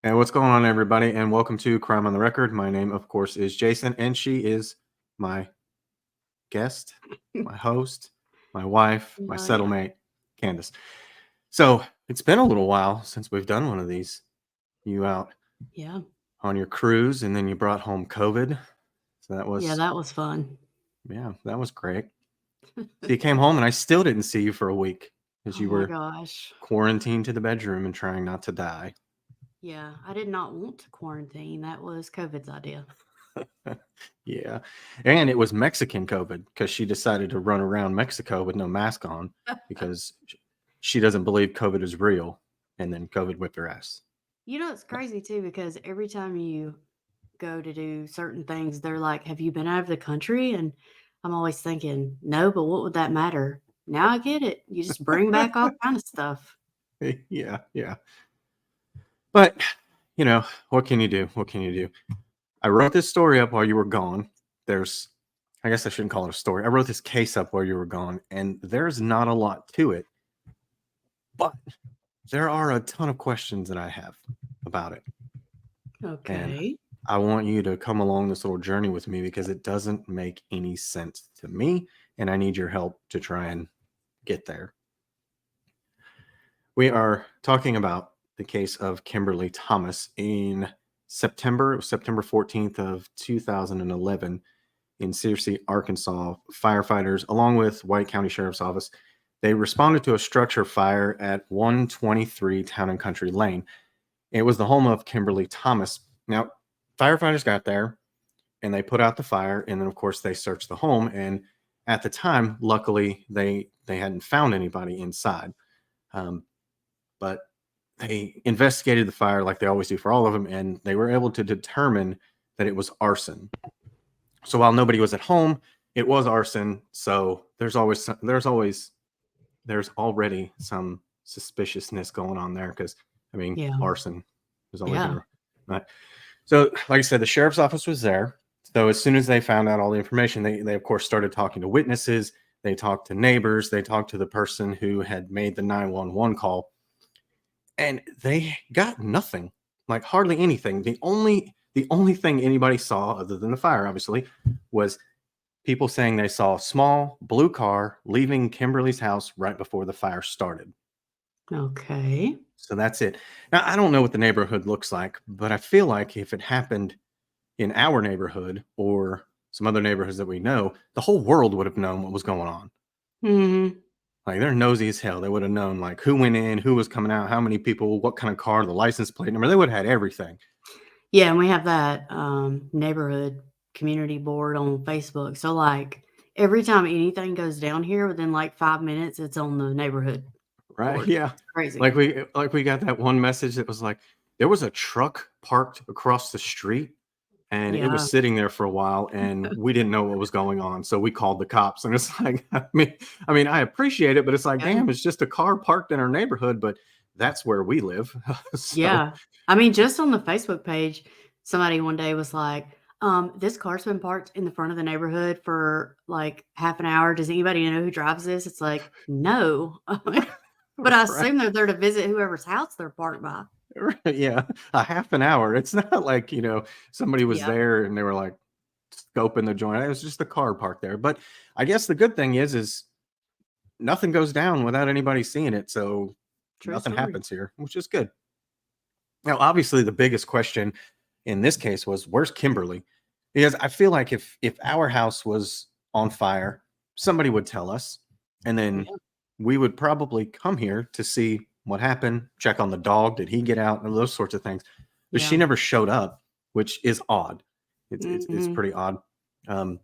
And what's going on, everybody? And welcome to Crime on the Record. My name, of course, is Jason, and she is my guest, my host, my wife, my Yeah, settlemate, Candace. So it's been a little while since we've done one of these. You out yeah, on your cruise, and then you brought home COVID. So that yeah. was, That was fun. yeah, that was great. So you came home, and I still didn't see you for a week because Oh you my were gosh. quarantined to the bedroom and trying not to die. Yeah, I did not want to quarantine. That was COVID's idea. Yeah. And it was Mexican COVID because she decided to run around Mexico with no mask on because she doesn't believe COVID is real. And then COVID whipped her ass. It's crazy too because every time you go to do certain things, they're like, "Have you been out of the country?" And I'm always thinking, "No, but what would that matter?" Now I get it. You just bring back all kind of stuff. Yeah. Yeah. But, what can you do? What can you do? I wrote this story up while you were gone. I guess I shouldn't call it a story. I wrote this case up while you were gone, and there's not a lot to it, but there are a ton of questions that I have about it. And Okay. I want you to come along this little journey with me because it doesn't make any sense to me. And I need your help to try and get there. We are talking about the case of Kimberly Thomas in September. It was September 14th of 2011 in Searcy, Arkansas. Firefighters, along with White County Sheriff's Office, they responded to a structure fire at 123 Town and Country Lane. It was the home of Kimberly Thomas. Now, firefighters got there and they put out the fire, and then of course they searched the home. And at the time, luckily, they hadn't found anybody inside, um, but they investigated the fire like they always do for all of them, and they were able to determine that it was arson. So while nobody was at home, it was arson. So there's already some suspiciousness going on there because Yeah. arson is always Yeah. going to. Right. So, like I said, the sheriff's office was there. So as soon as they found out all the information, they of course started talking to witnesses. They talked to neighbors. They talked to the person who had made the 911 call, and they got nothing, like hardly anything. The only thing anybody saw, other than the fire, obviously, was people saying they saw a small blue car leaving Kimberly's house right before the fire started. Okay. So that's it. Now, I don't know what the neighborhood looks like, but I feel like if it happened in our neighborhood or some other neighborhoods that we know, the whole world would have known what was going on. Hmm. Like they're nosy as hell. They would have known like who went in, who was coming out, how many people, what kind of car, the license plate number. They would have had everything. Yeah, and we have that neighborhood community board on Facebook. So like every time anything goes down here within like 5 minutes, it's on the neighborhood Right? board. Yeah. It's crazy. Like we got that one message that was like there was a truck parked across the street and it Yeah. was sitting there for a while and we didn't know what was going on, so we called the cops. And it's like I mean I appreciate it, but it's like Yeah. damn, it's just a car parked in our neighborhood, but that's where we live. So Yeah. I mean, just on the Facebook page, somebody one day was like, this car's been parked in the front of the neighborhood for like half an hour. Does anybody know who drives this? It's like, no. But I right, assume they're there to visit whoever's house they're parked by. right, yeah, a half an hour. It's not like somebody was Yep. there and they were like scoping the joint. It was just a car parked there. But I guess the good thing is nothing goes down without anybody seeing it, so True nothing story. happens here, which is good. Now, obviously, the biggest question in this case was where's Kimberly? Because I feel like if our house was on fire, somebody would tell us, and then Yeah. we would probably come here to see what happened, check on the dog, did he get out, and those sorts of things. But she Yeah. never showed up, which is odd. It's Mhm. pretty odd. Um,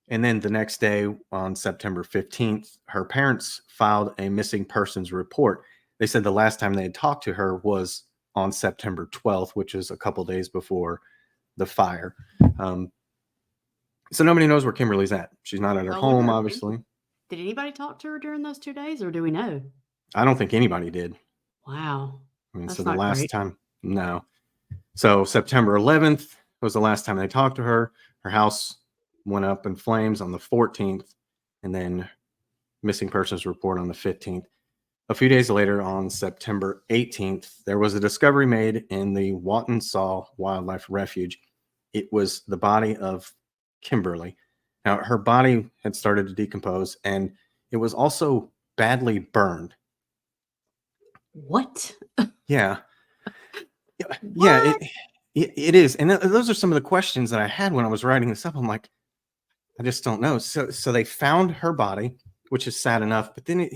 and then the next day, on September 15th, her parents filed a missing persons report. They said the last time they had talked to her was on September 12th, which is a couple days before the fire. Um, so nobody knows where Kimberly's at. She's not at her I wonder home, if any obviously. did anybody talk to her during those 2 days, or do we know? I don't think anybody did. Wow. I mean, so That's the not last great. time, no. So September 11th was the last time they talked to her. Her house went up in flames on the 14th, and then missing persons report on the 15th. A few days later, on September 18th, there was a discovery made in the Watton-Saw Wildlife Refuge. It was the body of Kimberly. Now, her body had started to decompose, and it was also badly burned. What? Yeah. Yeah, What? it is. And those are some of the questions that I had when I was writing this up. I'm like, I just don't know. So they found her body, which is sad enough, but then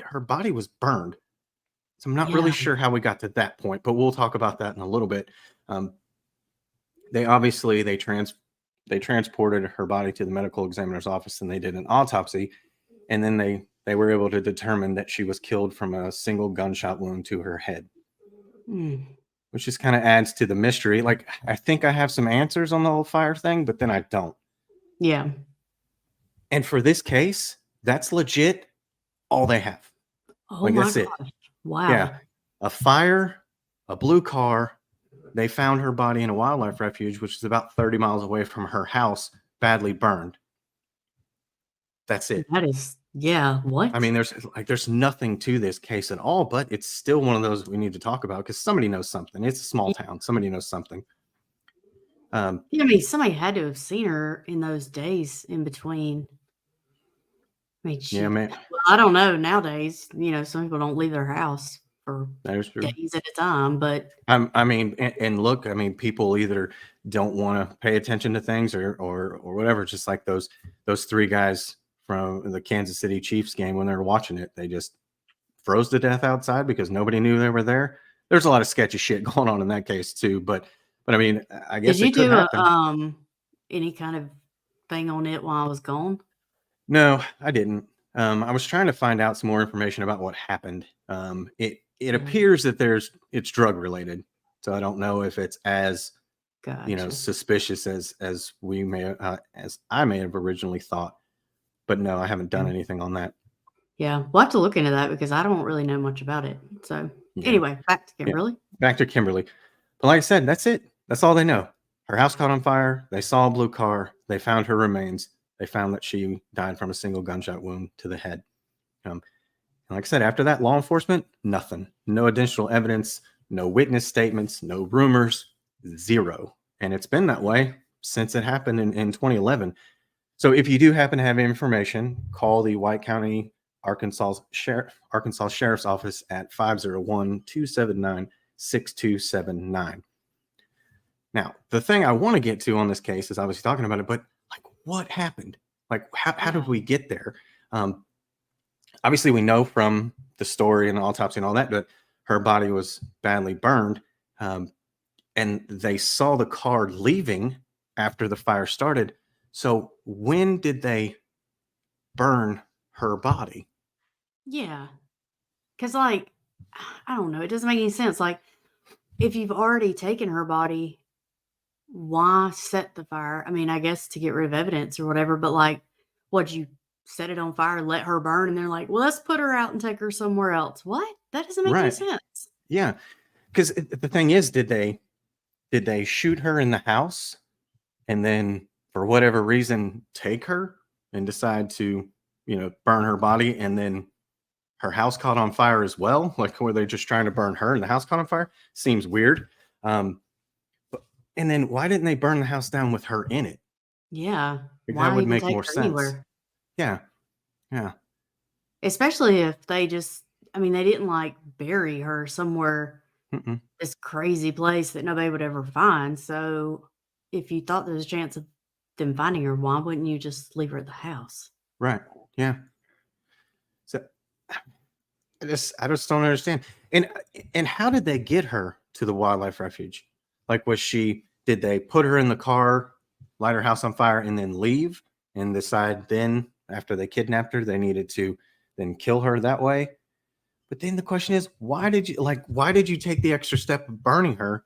her body was burned. So I'm not really Yeah. sure how we got to that point, but we'll talk about that in a little bit. Um, they transported her body to the medical examiner's office and they did an autopsy, and then they were able to determine that she was killed from a single gunshot wound to her head, Mm. which just kind of adds to the mystery. Like, I think I have some answers on the whole fire thing, but then I don't. Yeah. And for this case, that's legit all they have. Oh Like, my that's it. gosh. Yeah. Wow. A fire, a blue car. They found her body in a wildlife refuge, which is about 30 miles away from her house, badly burned. That's it. That is, yeah. I What? mean, there's nothing to this case at all, but it's still one of those we need to talk about because somebody knows something. It's a small town. Somebody knows something. Yeah, I mean, somebody had to have seen her in those days in between. I mean, Yeah, man, well, I don't know nowadays, some people don't leave their house for that's true. days at a time, but I mean, and look, I mean, people either don't want to pay attention to things or whatever. Just like those three guys from the Kansas City Chiefs game when they were watching it, they just froze to death outside because nobody knew they were there. There's a lot of sketchy shit going on in that case too, but I mean, I did guess you it could do happen. any kind of thing on it while I was gone? No, I didn't. I was trying to find out some more information about what happened. It Yeah, appears that it's drug related, so I don't know if it's as gotcha. suspicious as we may as I may have originally thought. But no, I haven't done Yeah. anything on that. Yeah, we'll have to look into that because I don't really know much about it. So, Yeah, anyway, back to yeah. Kimberly. Back to Kimberly. But like I said, that's it. That's all they know. Her house caught on fire. They saw a blue car. They found her remains. They found that she died from a single gunshot wound to the head. And like I said, after that, law enforcement, nothing. No additional evidence, no witness statements, no rumors, zero. And it's been that way since it happened in 2011. So if you do happen to have information, call the White County, Arkansas Sheriff's Office at 501-279-6279. Now, the thing I want to get to on this case is obviously talking about it, but like, what happened? Like, how did Yeah. we get there? Obviously, we know from the story and the autopsy and all that that her body was badly burned. And they saw the car leaving after the fire started. So when did they burn her body? Yeah. Because, like, I don't know. It doesn't make any sense. Like, if you've already taken her body, why set the fire? I mean, I guess to get rid of evidence or whatever, but like, what you set it on fire, let her burn, and they're like, well, let's put her out and take her somewhere else. What? That doesn't make any Right. sense. Yeah. Because the thing is, did they shoot her in the house and then for whatever reason take her and decide to, burn her body and then her house caught on fire as well? Like, were they just trying to burn her and the house caught on fire? Seems weird. And then why didn't they burn the house down with her in it? Yeah. Like, that Why would even make take more her sense. anywhere? Yeah. Yeah. Especially if they just, I mean, they didn't like bury her somewhere, Mm-mm. this crazy place that nobody would ever find. So if you thought there was a chance of them finding her, why wouldn't you just leave her at the house? Right. Yeah. So I just don't understand. And how did they get her to the wildlife refuge? Like, did they put her in the car, light her house on fire, and then leave and decide then after they kidnapped her, they needed to then kill her that way? But then the question is, why did you take the extra step of burning her?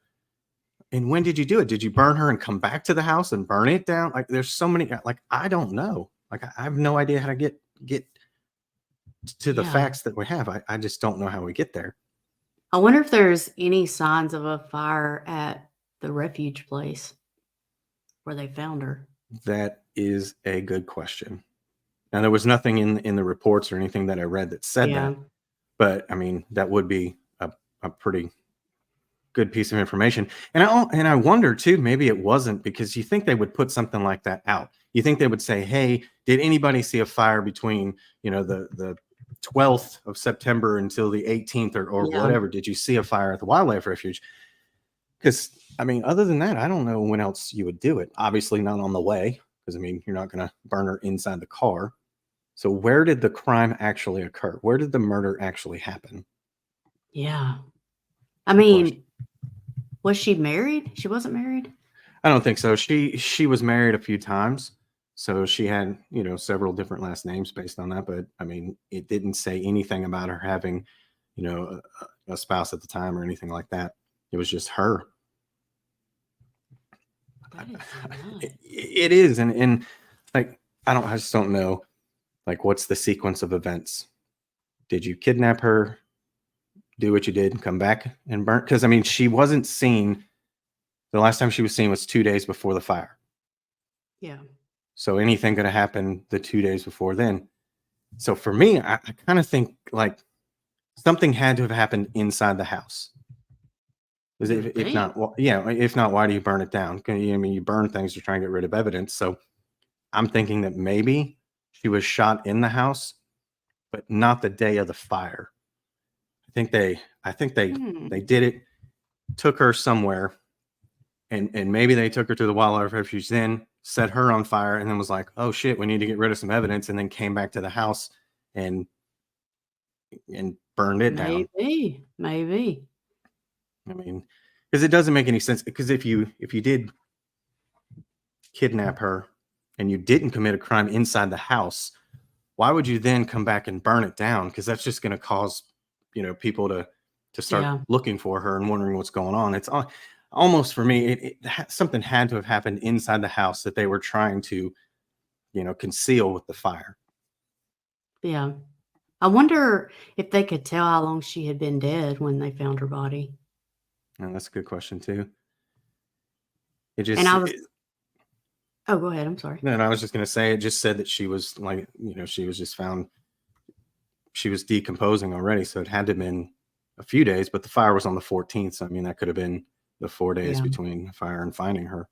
And when did you do it? Did you burn her and come back to the house and burn it down? Like, there's so many, like, I don't know. Like, I have no idea how to get to the Yeah. facts that we have. I just don't know how we get there. I wonder if there's any signs of a fire at the refuge place where they found her. That is a good question. Now, there was nothing in the reports or anything that I read that said Yeah. that, But I mean, that would be a pretty good piece of information. And I wonder too, maybe it wasn't, because you think they would put something like that out. You think they would say, "Hey, did anybody see a fire between the 12th of September until the 18th or Yeah. whatever? Did you see a fire at the wildlife refuge?" Because I mean, other than that, I don't know when else you would do it. Obviously, not on the way, because I mean, you're not going to burn her inside the car. So, where did the crime actually occur? Where did the murder actually happen? Yeah. I Good question. mean, was she married? She wasn't married? I don't think so. She was married a few times, so she had several different last names based on that. But I mean, it didn't say anything about her having a spouse at the time or anything like that. It was just her. That is It, nuts. it is, and like I just don't know. Like, what's the sequence of events? Did you kidnap her, do what you did, and come back and burn? Because I mean, she wasn't seen. The last time she was seen was 2 days before the fire. Yeah. So anything could have happened the 2 days before then. So for me, I kind of think like something had to have happened inside the house. Because You would if think. not, well, yeah, if not, why do you burn it down? I mean, you burn things to try and get rid of evidence. So I'm thinking that maybe she was shot in the house, but not the day of the fire. I think they Hmm. did it, took her somewhere, and maybe they took her to the wildlife refuge, then set her on fire, and then was like, "Oh shit, we need to get rid of some evidence," and then came back to the house and burned it down. Maybe. Maybe. I mean, because it doesn't make any sense. Because if you did kidnap her and you didn't commit a crime inside the house, why would you then come back and burn it down? Because that's just going to cause people to start Yeah. looking for her and wondering what's going on. It's almost, for me, something had to have happened inside the house that they were trying to conceal with the fire. Yeah. I wonder if they could tell how long she had been dead when they found her body. And that's a good question too. It And just I was Oh, go ahead. I'm sorry. no, and I was just going to say, it just said that she was like, she was just found, she was decomposing already. So it had to have been a few days, but the fire was on the 14th. So I mean, that could have been the 4 days Yeah. between the fire and finding her.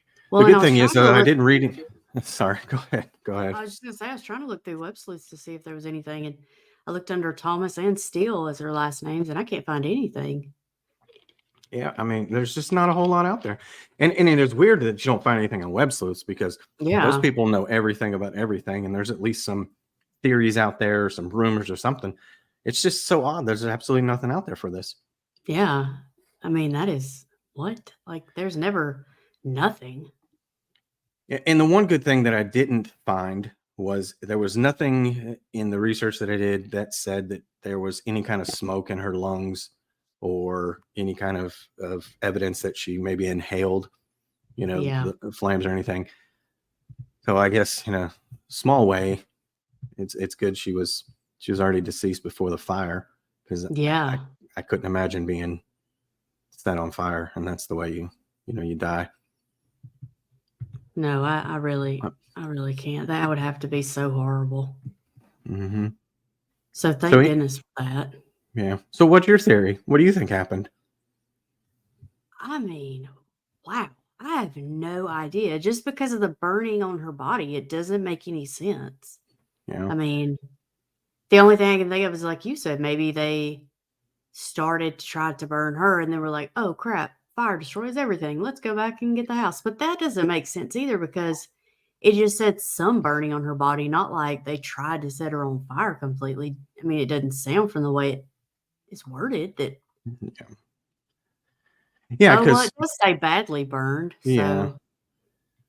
The Well, and good I was thing trying is, to I look didn't read it. Sorry, go ahead. Go ahead. I was just gonna say I was trying to look through web sleuths to see if there was anything, and I looked under Thomas and Steele as their last names, and I can't find anything. Yeah, I mean, there's just not a whole lot out there, and it is weird that you don't find anything on web sleuths, because those Yeah. people know everything about everything, and there's at least some theories out there, some rumors or something. It's just so odd. There's absolutely nothing out there for this. Yeah. I mean, that is what? Like, there's never nothing. And the one good thing that I didn't find was there was nothing in the research that I did that said that there was any kind of smoke in her lungs or any kind of evidence that she maybe inhaled, Yeah. the flames or anything. So I guess in a small way, it's good she was already deceased before the fire, because I, Yeah. I couldn't imagine being set on fire, and that's the way you die. No, I really can't. That would have to be so horrible. Mm-hmm. So So thank goodness for that. yeah. So what's your theory? What do you think happened? I mean, wow. I have no idea. Just because of the burning on her body, it doesn't make any sense. Yeah. I mean, the only thing I can think of is like you said, maybe they started to try to burn her and then we're like, "Oh crap, fire destroys everything. Let's go back and get the house." But that doesn't make sense either because it just said some burning on her body, not like they tried to set her on fire completely. I mean, it doesn't sound from the way it is worded that Yeah, oh, well, it because does say badly burned, yeah, so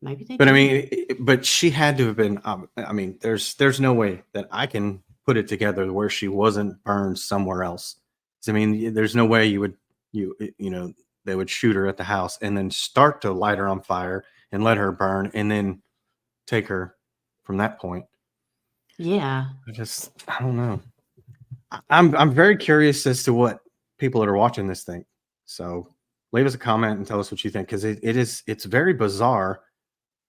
maybe they but I did. mean, but she had to have been. I mean, there's no way that I can put it together where she wasn't burned somewhere else. I mean, there's no way they would shoot her at the house and then start to light her on fire and let her burn and then take her from that point. Yeah. I don't know. I'm very curious as to what people that are watching this think. So leave us a comment and tell us what you think, because it's very bizarre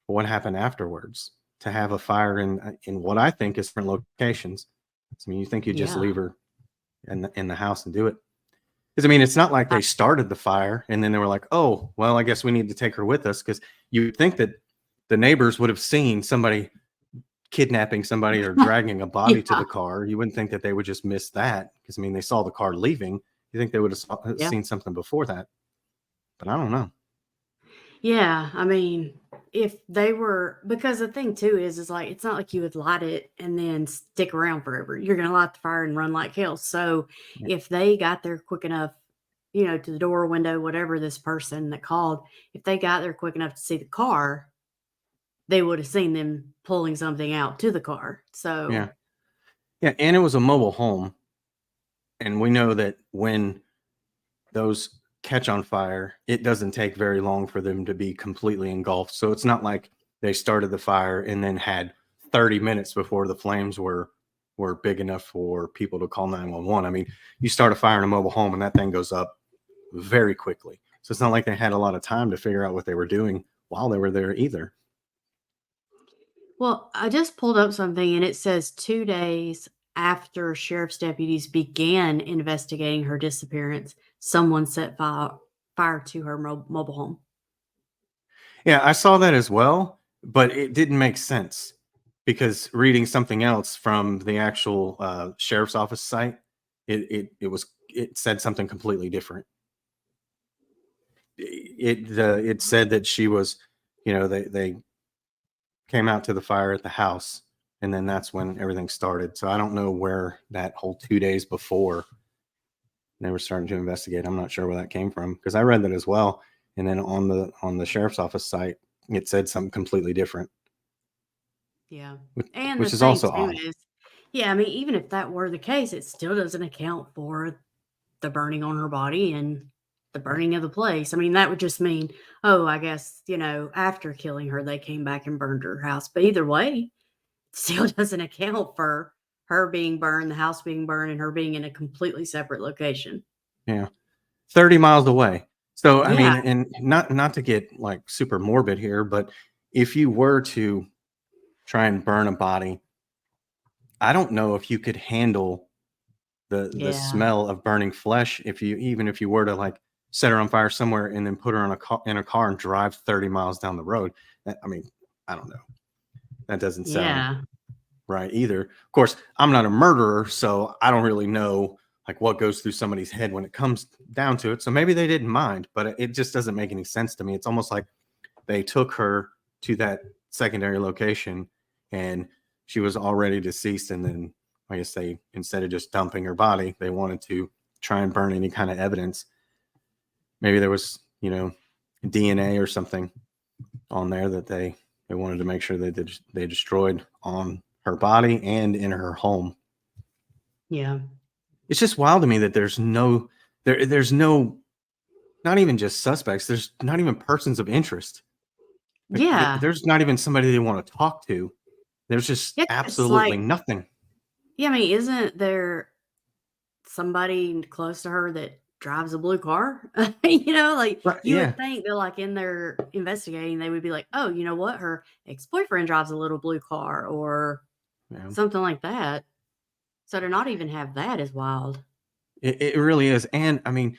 what happened afterwards to have a fire in what I think is different locations. I mean, you think you'd just Yeah. leave her in the house and do it? Because I mean, it's not like they started the fire and then they were like, "Oh, well, I guess we need to take her with us." Because you would think that the neighbors would have seen somebody kidnapping somebody or dragging a body to Yeah. the car. You wouldn't think that they would just miss that because I mean, they saw the car leaving. You think they would have Yeah. seen something before that, but I don't know. Yeah. I mean, if they were, because the thing too is like, it's not like you would light it and then stick around forever. You're going to light the fire and run like hell. So Yeah. if they got there quick enough, to the door, window, whatever, this person that called, if they got there quick enough to see the car, they would have seen them pulling something out to the car. Yeah, So yeah, and it was a mobile home, and we know that when those catch on fire, it doesn't take very long for them to be completely engulfed. So it's not like they started the fire and then had 30 minutes before the flames were big enough for people to call 911. I mean, you start a fire in a mobile home and that thing goes up very quickly. So it's not like they had a lot of time to figure out what they were doing while they were there either. well, I just pulled up something and it says 2 days after sheriff's deputies began investigating her disappearance, someone set fire to her mobile home. Yeah, I saw that as well, but it didn't make sense because reading something else from the actual sheriff's office site, it said something completely different. It said that she was, they came out to the fire at the house, and then that's when everything started. So I don't know where that whole 2 days before they were starting to investigate. I'm not sure where that came from because I read that as well, and then on the sheriff's office site, it said something completely different, Yeah. which, And the which is thing also too odd. is, yeah, I mean, even if that were the case, it still doesn't account for the burning on her body and the Right. burning of the place. I mean, that would just mean, oh, I guess, after killing her, they came back and burned her house. But either way, it still doesn't account for her being burned, the house being burned, and her being in a completely separate location. Yeah. 30 miles away. So I Yeah. mean, and not to get like super morbid here, but if you were to try and burn a body, I don't know if you could handle the Yeah. smell of burning flesh if you even if you were to like set her on fire somewhere and then put her in a car and drive 30 miles down the road. I mean, I don't know. That doesn't sound Yeah. right either. Of course, I'm not a murderer, so I don't really know like what goes through somebody's head when it comes down to it. So maybe they didn't mind, but it just doesn't make any sense to me. It's almost like they took her to that secondary location and she was already deceased, and then I guess they, instead of just dumping her body, they wanted to try and burn any kind of evidence. Maybe there was, DNA or something on there that they wanted to make sure they destroyed on her body and in her home. Yeah. It's just wild to me that there's no, not even just suspects, there's not even persons of interest. Like Yeah. there's not even somebody they want to talk to. There's just Yeah. It's absolutely like, nothing. yeah, I mean, isn't there somebody close to her that drives a blue car? Like Right? you Yeah. would think they're like in there investigating, they would be like, oh, you know what? Her ex-boyfriend drives a little blue car or Yeah. something like that. So to not even have that is wild. It really is. And I mean,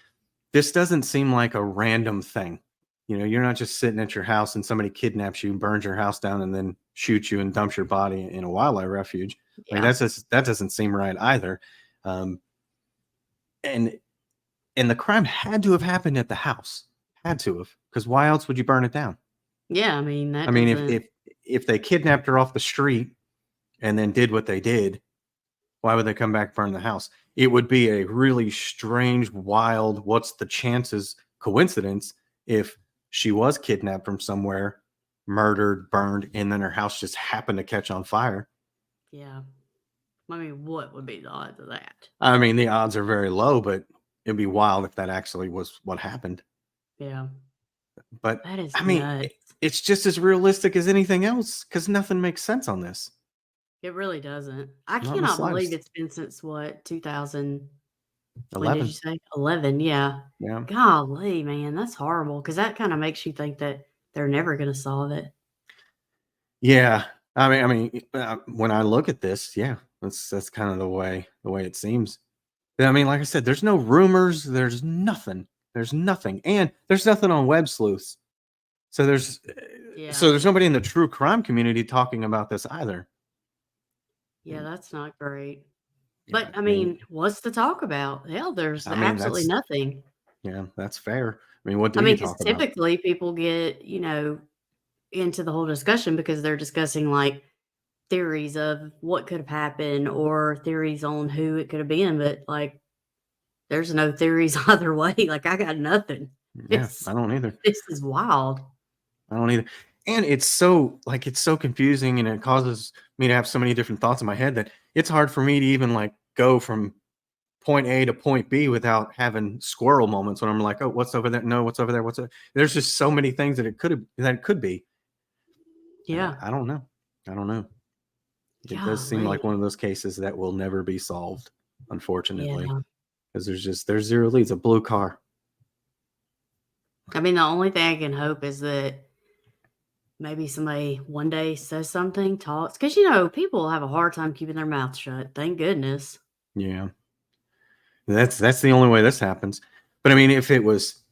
this doesn't seem like a random thing. You're not just sitting at your house and somebody kidnaps you, burns your house down, and then shoots you and dumps your body in a wildlife refuge. Like Yeah. that doesn't seem right either. Um, and and the crime had to have happened at the house. Had to have, because why else would you burn it down? Yeah. I mean, I that mean, doesn't, if they kidnapped her off the street and then did what they did, why would they come back and burn the house? It would be a really strange, wild, what's the chances coincidence if she was kidnapped from somewhere, murdered, burned, and then her house just happened to catch on fire. yeah. I mean, what would be the odds of that? I mean, the odds are very low, but it'd be wild if that actually was what happened. Yeah. But That is I mean, nuts. it's just as realistic as anything else because nothing makes sense on this. It really doesn't. I Not in the cannot believe slightest. it's been since what, 2000, when did you 11. say? 11, yeah. Yeah. Golly, man, that's horrible. Because that kinda makes you think that they're never gonna solve it. Yeah. When I look at this, yeah, That's kind of the way it seems. I mean, like I said, there's no rumors. There's nothing. There's nothing, and there's nothing on web sleuths. So Yeah. there's nobody in the true crime community talking about this either. Yeah, that's not great. Yeah, But I mean, what's to talk about? Hell, there's I mean absolutely nothing. that's fair. I mean, what I do you mean, because talk about? typically people get, into the whole discussion because they're discussing like theories of what could have happened or theories on who it could have been. But like, there's no theories either way. Like, I got nothing. Yeah, It's I don't either. this is wild. I don't either. And it's so confusing, and it causes me to have so many different thoughts in my head that it's hard for me to even like go from point A to point B without having squirrel moments when I'm like, oh, what's over there? No, what's over there? There's just so many things that it could be. Yeah. I don't know. I don't know. It does seem Golly. like one of those cases that will never be solved, unfortunately, Yeah. because there's zero leads. A blue car. I mean, the only thing I can hope is that maybe somebody one day says something, talks, because people have a hard time keeping their mouth shut. Thank goodness. Yeah, that's the only way this happens. But I mean, if it was,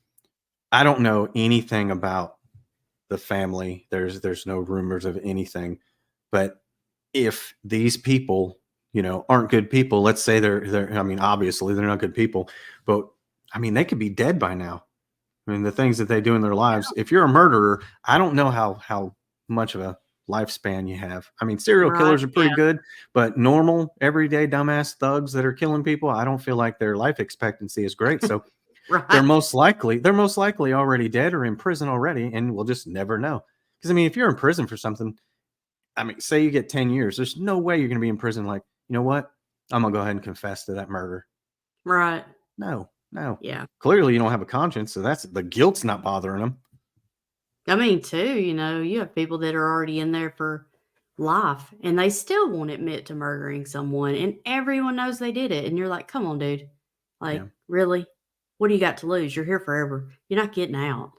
I don't know anything about the family. There's no rumors of anything. But if these people, aren't good people, let's say they're I mean, obviously they're not good people, but I mean, they could be dead by now. I mean, the things that they do in their lives. If you're a murderer, I don't know how much of a lifespan you have. I mean, serial Right. killers are Yeah. pretty good, but normal, everyday dumbass thugs that are killing people, I don't feel like their life expectancy is great. So Right. they're most likely already dead or in prison already, and we'll just never know. Because I mean, if you're in prison for something, I mean, say you get 10 years, there's no way you're going to be in prison like, you know what? I'm going to go ahead and confess to that murder. Right. No, no. Yeah. Clearly, you don't have a conscience, so that's the guilt's not bothering them. I mean, too, you have people that are already in there for life and they still won't admit to murdering someone and everyone knows they did it. And you're like, come on, dude. Yeah. Like, really? What do you got to lose? You're here forever. You're not getting out.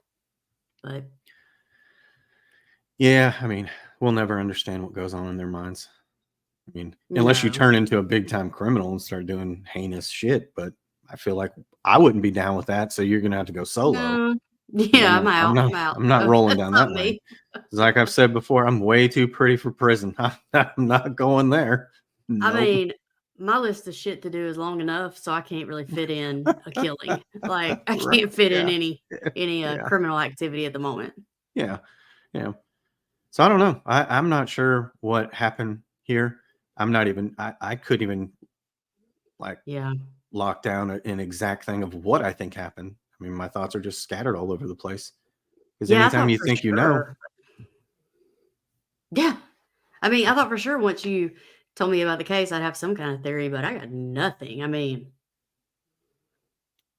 But Yeah. I mean, we'll never understand what goes on in their minds. I mean, unless you no. turn into a big time criminal and start doing heinous shit. But I feel like I wouldn't be down with that. So you're going to have to go solo. No. 'Cause Yeah, I'm out. I'm out. I'm not No, rolling that's down not that lane. me. 'Cause like I've said before, I'm way too pretty for prison. I'm not going there. I Nope. mean, my list of shit to do is long enough, so I can't really fit in a killing. Like, I Right. can't fit in Yeah. any Yeah. criminal activity at the moment. Yeah. Yeah. So I don't know. I'm not sure what happened here. I couldn't even like Yeah. lock down an exact thing of what I think happened. I mean, my thoughts are just scattered all over the place. Because Yeah, I anytime thought you for think you know, sure. Yeah. I mean, I thought for sure once you told me about the case, I'd have some kind of theory, but I got nothing. I mean,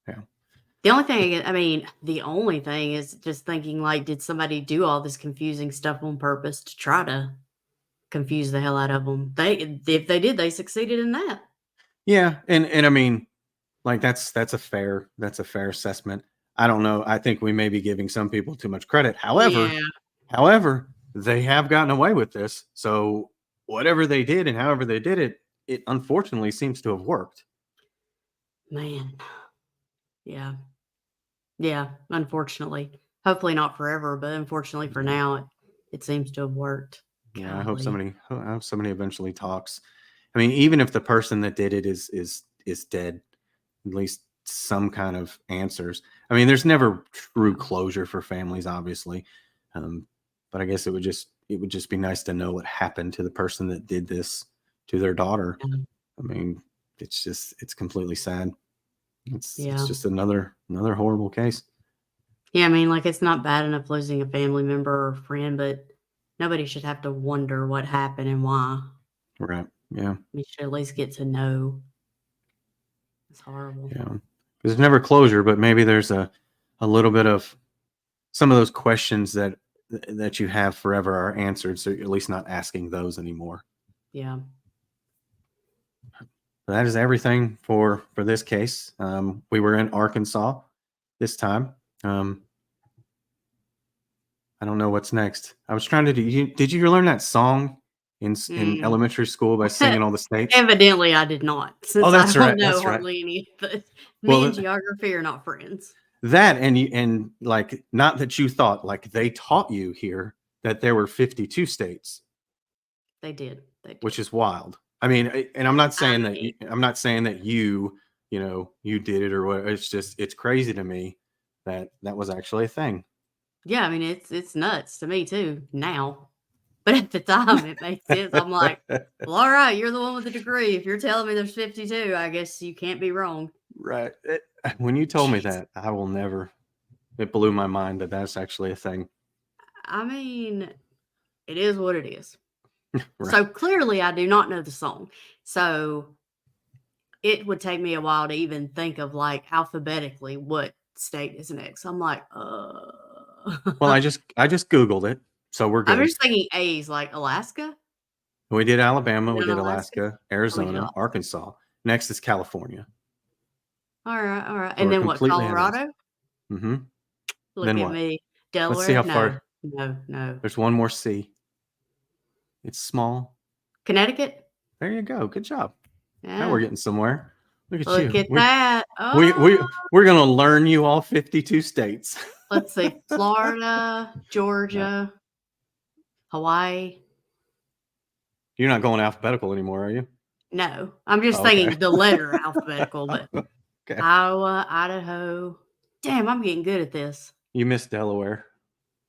yeah. the only thing is just thinking like, did somebody do all this confusing stuff on purpose to try to confuse the hell out of them? If they did, they succeeded in that. Yeah, and I mean, like that's a fair assessment. I don't know. I think we may be giving some people too much credit. Yeah, However, they have gotten away with this. So whatever they did and however they did it, it unfortunately seems to have worked. man. Yeah. Yeah. Unfortunately. Hopefully not forever, but unfortunately for Yeah. now, it seems to have worked. Yeah, Golly. I hope somebody eventually talks. I mean, even if the person that did it is dead, at least some kind of answers. I mean, there's never true Yeah. closure for families, obviously, but I guess it would just be nice to know what happened to the person that did this to their daughter. Yeah. I mean, it's completely sad. It's Yeah. just another horrible case. Yeah, I mean, like, it's not bad enough losing a family member or friend, but nobody should have to wonder what happened and why. Right? Yeah, You should at least get to know. It's horrible. yeah. 'Cause there's never closure, but maybe there's a little bit of some of those questions that you have forever are answered. So you're at least not asking those anymore. Yeah. That is everything for this case. We were in Arkansas this time. I don't know what's next. I was trying to do. Did you learn that song in Mm. elementary school by singing all the states? Evidently, I did not, Oh, since I that's right. don't know That's right. hardly any of the me and Well, geography are not friends. that and like not that you thought like they taught you here that there were 52 states, They did. They which did. is wild. I mean, and I'm not I saying that mean, I'm not saying that you know you did it or what. It's just it's crazy to me that that was actually a thing. yeah, I mean, it's nuts to me too now, but at the time, it made sense. I'm like, well, all right, you're the one with the degree. If you're telling me there's 52, I guess you can't be wrong. Right. When you told me Jeez. that, I will never. It blew my mind that that's actually a thing. I mean, it is what it is. Right. So clearly, I do not know the song. So it would take me a while to even think of like alphabetically what state is next. I'm like, Well, I just Googled it, so we're I'm good. just thinking A's like Alaska. We did Alabama, You we know, did Alaska. Alaska, Oh, we did Arizona, Alaska. Arkansas. Next is California. All right, all right. So And we're then what? completely ahead of us. Colorado? Mm-hmm. Look Then at what? me. Let's see Delaware? how No, far. no, no. There's one more C. It's small. Connecticut? There you go. Good job. Now we're Yeah. getting somewhere. Look at Look you. at that. We Oh, we we're gonna learn you all 52 states. let's see. Florida, Yeah. Georgia, Hawaii. You're not going alphabetical anymore, are you? No, I'm just Oh, okay. thinking the letter alphabetical, but Okay. Iowa, Idaho. Damn, I'm getting good at this. You missed Delaware.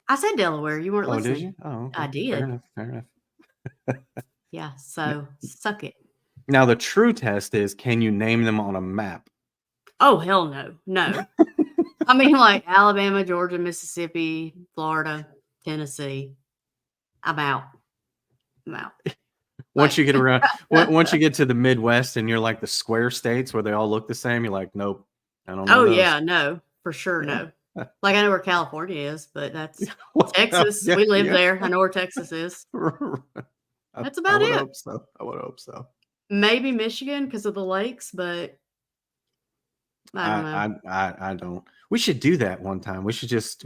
I said Delaware. You weren't Oh, did listening. you? Oh, I okay. Fair did. enough. Fair enough. Yeah. N- So suck it. Now the true test is can you name them on a map? Oh, hell no. No. I mean, like Alabama, Georgia, Mississippi, Florida, Tennessee. I'm out. I'm out. Once you Like, get around, once you get to the Midwest and you're like the square states where they all look the same, you're like, nope, I don't know oh, those. yeah. No, for sure. Yeah. No. Like, I know where California is, but that's Well, Texas. yeah, We live yeah. there. I know where Texas is. That's I about would it. hope so. I would hope so. Maybe Michigan because of the lakes, but I don't know. I don't. We should do that one time. We should just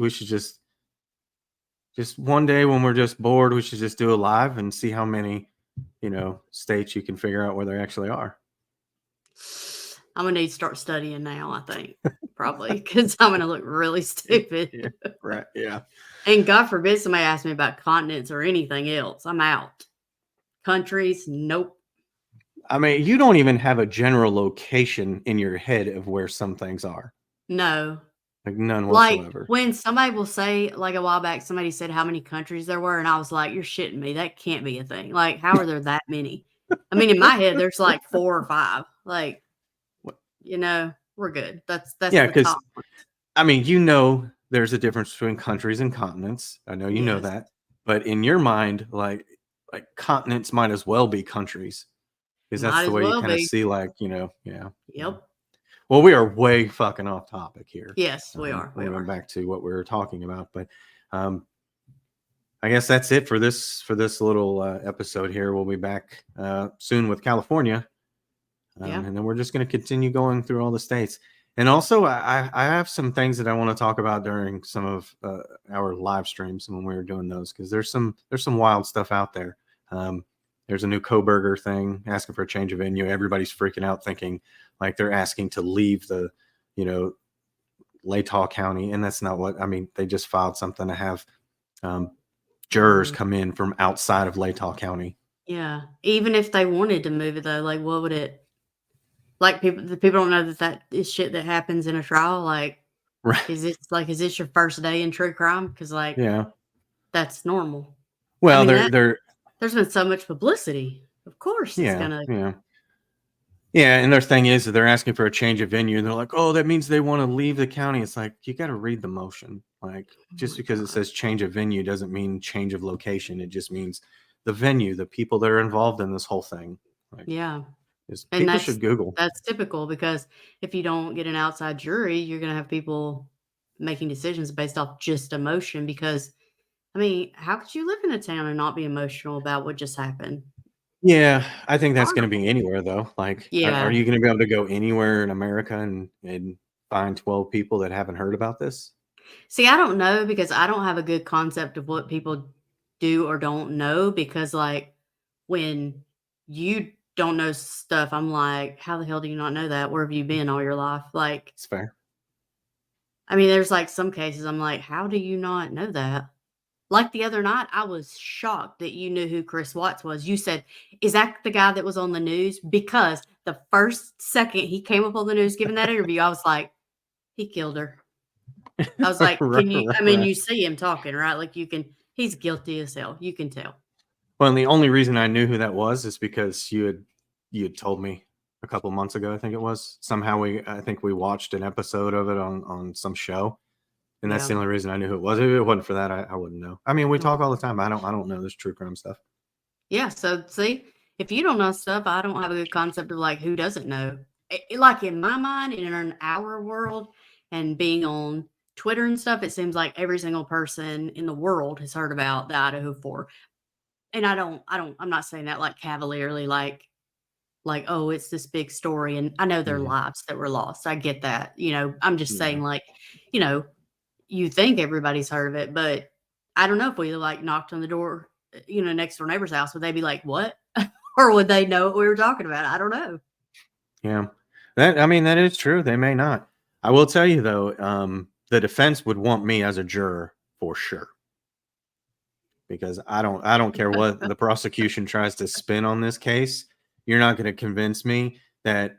one day when we're just bored, we should just do a live and see how many, states you can figure out where they actually are. I'm gonna need to start studying now, I think. Probably because I'm gonna look really stupid. Yeah, right. Yeah. And God forbid somebody asks me about continents or anything else. I'm out. Countries, nope. I mean, you don't even have a general location in your head of where some things are. No. Like none Like whatsoever. when somebody will say, like a while back, somebody said how many countries there were, and I was like, "You're shitting me. That can't be a thing. Like, how are there that many?" I mean, in my head, there's like 4 or 5. Like, What- we're good. That's Yeah, the because top one. I mean, there's a difference between countries and continents. I know you know Yes, that. But in your mind, like continents might as well be countries. Because that's might the as way you well kind of be. see, like, yeah. Yep. Well, we are way fucking off topic here. Yes, we are. We We went are. back to what we were talking about, but I guess that's it for this little episode here. We'll be back soon with California, Yeah. and then we're just going to continue going through all the states. And also, I have some things that I want to talk about during some of our live streams when we were doing those because there's some wild stuff out there. There's a new Coburger thing asking for a change of venue. Everybody's freaking out, thinking like they're asking to leave the, Latah County, and that's not what I mean. They just filed something to have jurors Mm, come in from outside of Latah County. yeah. Even if they wanted to move it though, like what would it like the people don't know that is shit that happens in a trial. Like, Right. is this your first day in true crime? Because like Yeah. that's normal. I Well, mean they're there's been so much publicity. Of course it's yeah, gonna yeah. Yeah, and their thing is that they're asking for a change of venue, and they're like, "Oh, that means they want to leave the county." It's like you got to read the motion. Like oh just my because it God. says change of venue doesn't mean change of location. It just means the venue, the people that are involved in this whole thing. Like, Yeah. is And people should Google. that's typical because if you don't get an outside jury, you're gonna have people making decisions based off just emotion because I mean, how could you live in a town and not be emotional about what just happened? Yeah, I think that's going to be Horrible. anywhere though. Like, are Yeah. you going to be able to go anywhere in America and find 12 people that haven't heard about this? See, I don't know because I don't have a good concept of what people do or don't know because, like, when you don't know stuff, I'm like, how the hell do you not know that? Where have you been all your life? Like, It's fair. I mean, there's like some cases I'm like, how do you not know that? Like the other night, I was shocked that you knew who Chris Watts was. You said, is that the guy that was on the news? Because the first second he came up on the news giving that interview, I was like, he killed her. I was like, Right, can you, I mean, right. you see him talking, right? Like he's guilty as hell. You can tell. Well, and the only reason I knew who that was is because you had told me a couple months ago. I think it was somehow I think we watched an episode of it on some show, and that's Yeah. the only reason I knew who it was. If it wasn't for that, I wouldn't know. I mean, we talk Okay. all the time. I don't know this true crime stuff. Yeah. So see, if you don't know stuff, I don't have a good concept of like who doesn't know. Like in my mind, in our world, and being on Twitter and stuff, it seems like every single person in the world has heard about the Idaho 4. And I'm not saying that like cavalierly, like, oh, it's this big story. And I know there are Mhm. lives that were lost. I get that. I'm just Yeah. saying, like, you know, you think everybody's heard of it, but I don't know if we like knocked on the door, next door neighbor's house, would they be like, what? Or would they know what we were talking about? I don't know. Yeah. That is true. They may not. I will tell you though, the defense would want me as a juror for sure. Because I don't care what the prosecution tries to spin on this case. You're not going to convince me that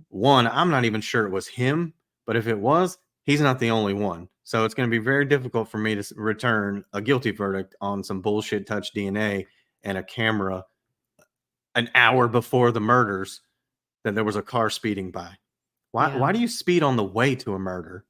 one, I'm not even sure it was him, but if it was, he's not the only one. So it's going to be very difficult for me to return a guilty verdict on some bullshit touch DNA and a camera an hour before the murders that there was a car speeding by. Yeah. Why do you speed on the way to a murder?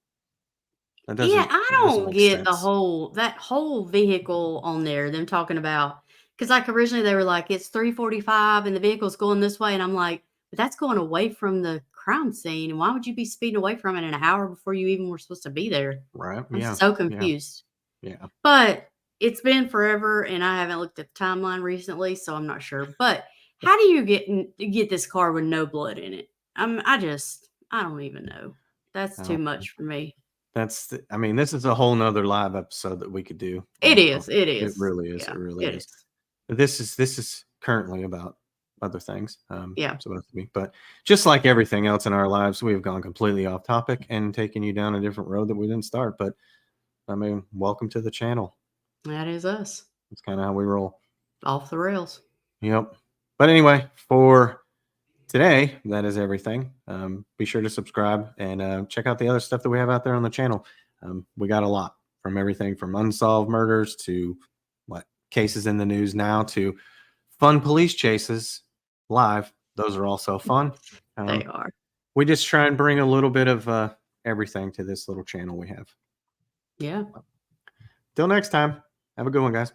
That Yeah, doesn't I that doesn't don't make get sense. that whole vehicle on there, them talking about, because like originally they were like, it's 3:45 and the vehicle's going this way. And I'm like, but that's going away from the crime scene. And why would you be speeding away from it an hour before you even were supposed to be there? Right? I'm Yeah. so Yeah. confused. Yeah. But it's been forever and I haven't looked at the timeline recently, so I'm not sure. But how do you get this car with no blood in it? I don't even know. That's I too don't much for me. this is a whole nother live episode that we could do It on is. It it is. really is. It Yeah, really it is. is. This is currently about other things. Yeah. Supposed to be. But just like everything else in our lives, we have gone completely off topic and taken you down a different road that we didn't start. But welcome to the channel. That is us. It's kind of how we roll. Off the rails. Yep. But anyway, for today, that is everything. Be sure to subscribe and check out the other stuff that we have out there on the channel. We got a lot, from everything from unsolved murders to what cases in the news now to fun police chases live. Those are also fun. They are. We just try and bring a little bit of everything to this little channel we have. Yeah. Till next time, have a good one, guys.